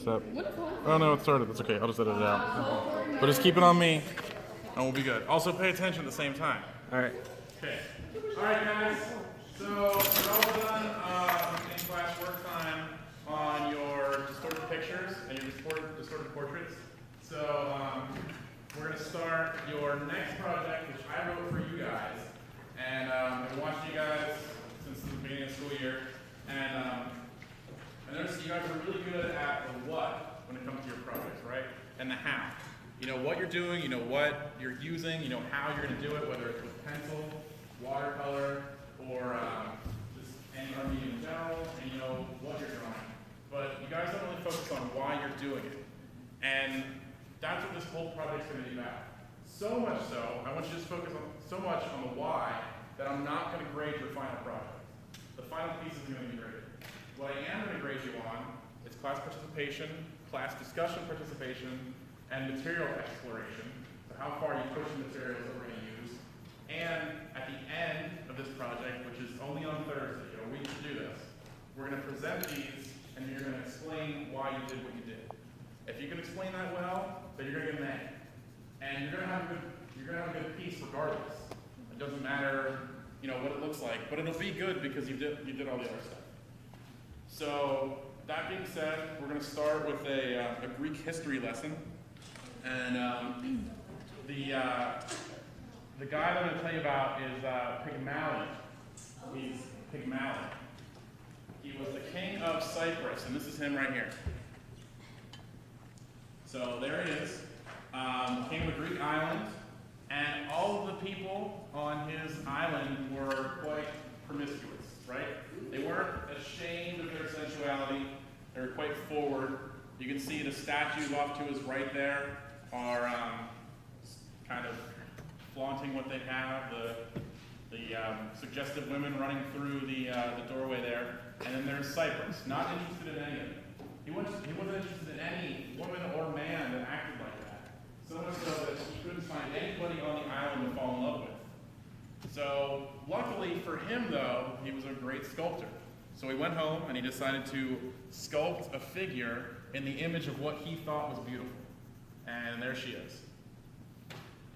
step. Oh no, it started. That's okay. I'll just edit it out. But just keep it on me, and we'll be good. Also, pay attention at the same time. All right. Okay. All right, guys. So we're all done in class work time on your distorted pictures and your distorted portraits. So we're going to start your next project, which I wrote for you guys. And I've been watching you guys since the beginning of the school year. And I noticed you guys are really good at the what when it comes to your projects, right? And the how. You know what you're doing, you know what you're using, you know how you're going to do it, whether it's with pencil, watercolor, or just any art medium in general, and you know what you're drawing. But you guys don't really focus on why you're doing it. And that's what this whole project's going to be about. So much so, I want you to just focus on so much on the why that I'm not going to grade your final project. The final piece is going to be graded. What I am going to grade you on is class participation, class discussion participation, and material exploration. So how far you push the materials that we're going to use. And at the end of this project, which is only on Thursday, you have a week to do this, we're going to present these and you're going to explain why you did what you did. If you can explain that well, then you're going to get an A. And you're going to have a good piece regardless. It doesn't matter, you know, what it looks like, but it'll be good because you did all the other stuff. So that being said, we're going to start with a Greek history lesson. And the guy that I'm going to tell you about is Pygmalion. He's Pygmalion. He was the king of Cyprus, and this is him right here. So there he is, king of a Greek island, and all of the people on his island were quite promiscuous, right? They weren't ashamed of their sensuality. They were quite forward. You can see the statues off to his right there are kind of flaunting what they have, the suggestive women running through the doorway there. And then there's Cyprus, not interested in any of it. He wasn't interested in any woman or man that acted like that. So much so that he couldn't find anybody on the island to fall in love with. So luckily for him though, he was a great sculptor. So he went home and he decided to sculpt a figure in the image of what he thought was beautiful. And there she is.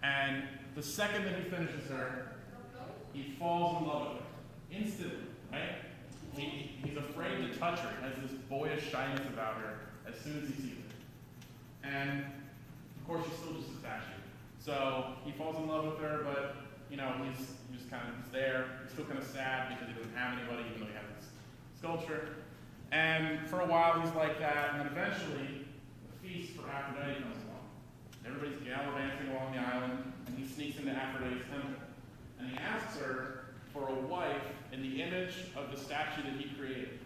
And the second that he finishes her, he falls in love with her. Instantly, right? He's afraid to touch her. He has this boyish shyness about her as soon as he sees her. And of course, she's still just a statue. So he falls in love with her, but you know, he's there. He's still kind of sad because he doesn't have anybody, even though he has this sculpture. And for a while, he's like that. And then eventually, the feast for Aphrodite comes along. Everybody's gallivanting along the island, and he sneaks into Aphrodite's temple. And he asks her for a wife in the image of the statue that he created.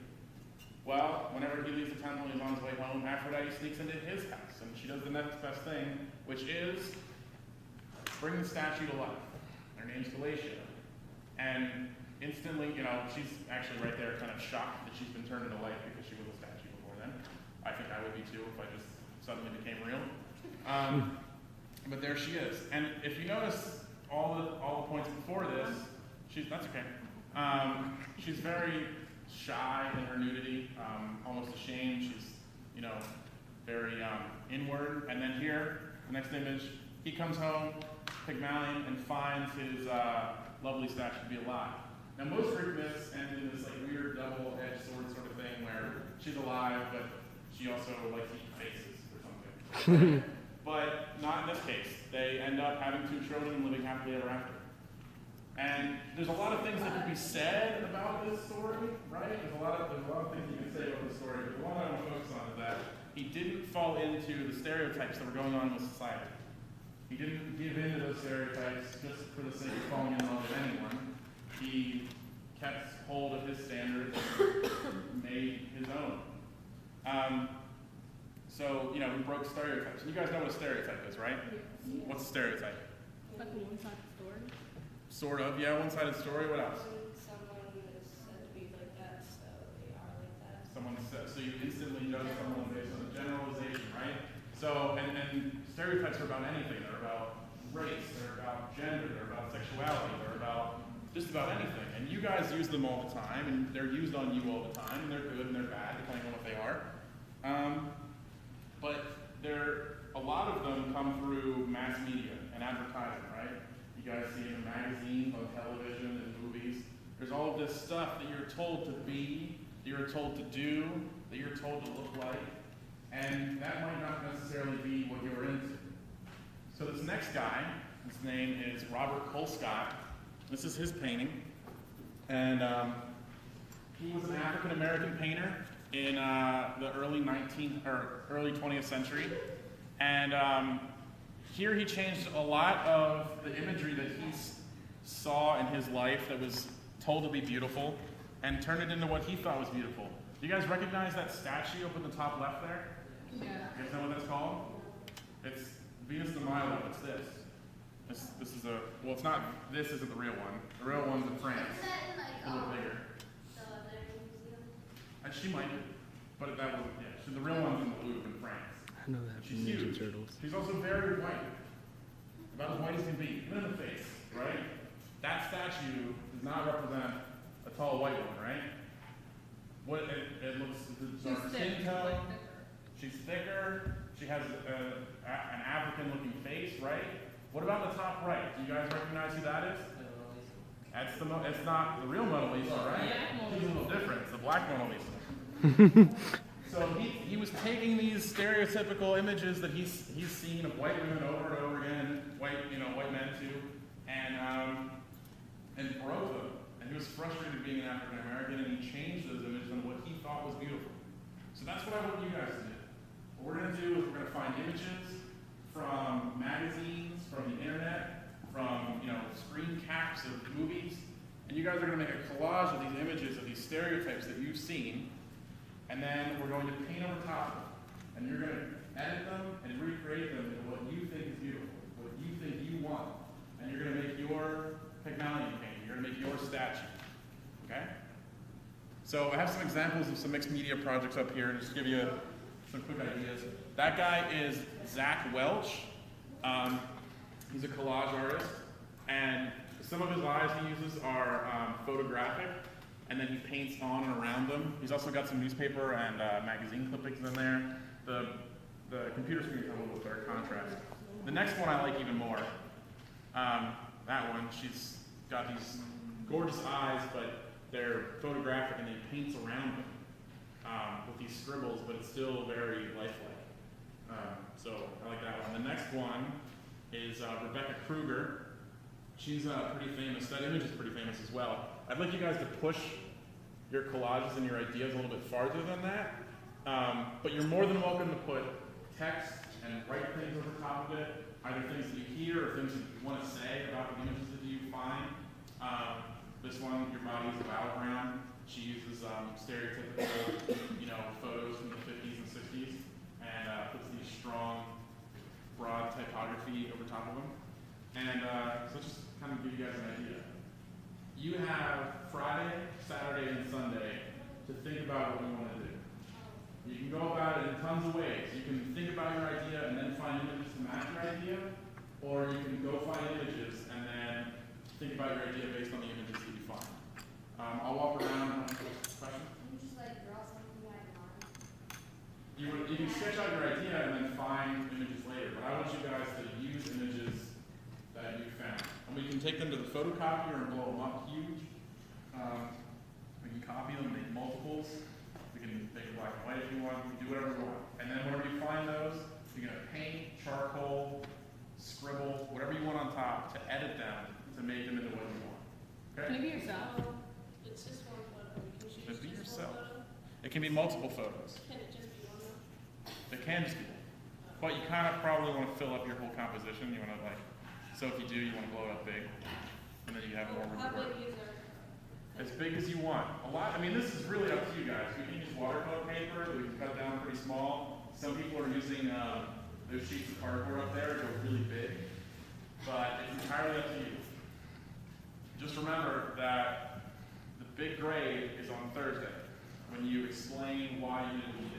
Well, whenever he leaves the temple and he's on his way home, Aphrodite sneaks into his house, and she does the next best thing, which is bring the statue to life. Her name's Galatia. And instantly, you know, she's actually right there kind of shocked that she's been turned into life because she was a statue before then. I think I would be too if I just suddenly became real. But there she is. And if you notice all the points before this, that's okay. She's very shy in her nudity, almost ashamed. She's, you know, very inward. And then here, the next image, he comes home, Pygmalion, and finds his lovely statue to be alive. Now, most Greek myths end in this like weird double-edged sword sort of thing where she's alive, but she also likes to eat faces or something. But not in this case. They end up having 2 children and living happily ever after. And there's a lot of things that could be said about this story, right? There's a lot of things you can say about this story, but the one I want to focus on is that he didn't fall into the stereotypes that were going on with society. He didn't give in to those stereotypes just for the sake of falling in love with anyone. He kept hold of his standards and made his own. So, you know, he broke stereotypes. And you guys know what a stereotype is, right? Yes. What's a stereotype? Like a one-sided story. Sort of, yeah, one-sided story. What else? Someone is said to be like that, so they are like that. Someone says, so you instantly judge someone based on a generalization, right? So, and stereotypes are about anything. They're about race, they're about gender, they're about sexuality, they're about just about anything. And you guys use them all the time, and they're used on you all the time, and they're good and they're bad, depending on what they are. lot of them come through mass media and advertising, right? You guys see it in magazines, on television, and movies. There's all of this stuff that you're told to be, that you're told to do, that you're told to look like, and that might not necessarily be what you're into. So this next guy, his name is Robert Colescott. This is his painting, and he was an African American painter in the early 20th century, and here he changed a lot of the imagery that he saw in his life that was told to be beautiful, and turned it into what he thought was beautiful. Do you guys recognize that statue up in the top left there? Yeah. You guys know what that's called? It's Venus de Milo. It's this. This is a, well, it's not, this isn't the real one. The real one's in France. A little bigger. And she might be, but that wasn't, yeah. The real one's in the Louvre in France. I know that She's from Ninja huge. Turtles. She's also very white. About as white as can be, even in the face, right? That statue does not represent a tall white woman, right? What it looks, it's dark skin tone. She's thicker. She has an African-looking face, right? What about the top right? Do you guys recognize who that is? That's it's not the real Mona Lisa, right? She's a little different. It's the black Mona Lisa. So he was taking these stereotypical images that he's seen of white women over and over again, white men too, and broke them. And he was frustrated being an African American, and he changed those images into what he thought was beautiful. So that's what I want you guys to do. What we're going to do is we're going to find images from magazines, from the internet, from screen caps of movies, and you guys are going to make a collage of these images of these stereotypes that you've seen, and then we're going to paint over top of them, and you're going to edit them and recreate them into what you think is beautiful, what you think you want, and you're going to make your Pygmalion painting. You're going to make your statue. Okay? So I have some examples of some mixed media projects up here, just to give you some quick ideas. That guy is Zach Welch. He's a collage artist, and some of his eyes he uses are photographic, and then he paints on and around them. He's also got some newspaper and magazine clippings in there. The computer screen is a little bit better contrast. The next one I like even more. That one, she's got these gorgeous eyes, but they're photographic, and he paints around them with these scribbles, but it's still very lifelike. So I like that one. The next one is Rebecca Kruger. She's pretty famous. That image is pretty famous as well. I'd like you guys to push your collages and your ideas a little bit farther than that. But you're more than welcome to put text and write things over top of it, either things that you hear or things that you want to say about the images that you find. This one, Your Body is a Battleground. She uses stereotypical, photos from the 50s and 60s and puts these strong, broad typography over top of them. And so just kind of give you guys an idea. You have Friday, Saturday, and Sunday to think about what you want to do. You can go about it in tons of ways. You can think about your idea and then find images to match your idea, or you can go find images and then think about your idea based on the images that you find. I'll walk around. Question? Can you just draw something you had in mind? You can sketch out your idea and then find images later, but I want you guys to use images that you found. And we can take them to the photocopier and blow them up huge. We can copy them, make multiples. We can make it black and white if you want. We can do whatever you want. And then whenever you find those, you're going to paint, charcoal, scribble, whatever you want on top to edit them to make them into what you want. Okay? Can it be yourself? It's just one photo. Can you Just be choose just one yourself. photo? It can be multiple photos. Can it just be one though? It can just be one. But you kind of probably want to fill up your whole composition. You want to so if you do, you want to blow it up big. And then you have more room How to work. big is our? As big as you want. This is really up to you guys. We can use watercolor paper that we can cut down pretty small. Some people are using those sheets of cardboard up there to go really big. But it's entirely up to you. Just remember that the big grade is on Thursday when you explain why you did what you